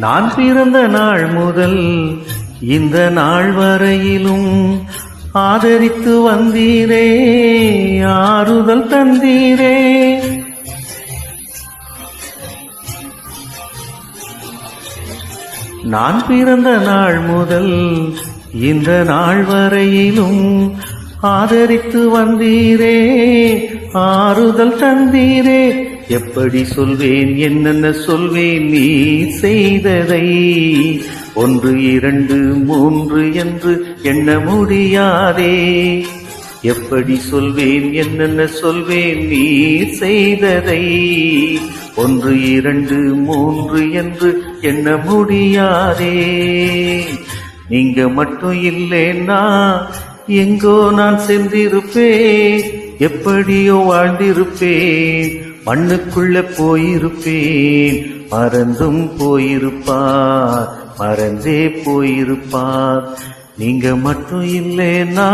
நான் பிறந்த நாள் முதல் இந்த நாள் வரையிலும் ஆதரித்து வந்தீரே, ஆறுதல் தந்தீரே. நான் பிறந்த நாள் முதல் இந்த நாள் வரையிலும் ஆதரித்து வந்தீரே, ஆறுதல் தந்தீரே. எப்படி சொல்வேன், என்னென்ன சொல்வேன் நீ செய்ததை, 1 2 3 என்று எண்ண முடியாதே. எப்படி சொல்வேன், என்னென்ன சொல்வேன் நீ செய்ததை, 1 2 3 என்று எண்ண முடியாதே. நீங்க மட்டும் இல்லைன்னா எங்கோ நான் சென்றிருப்பேன், எப்படியோ வாழ்ந்திருப்பேன், மண்ணுக்குள்ள போயிருப்பேன். மறந்தும் போயிருப்பார், மறந்தே போயிருப்பார். நீங்க மட்டும் இல்லைன்னா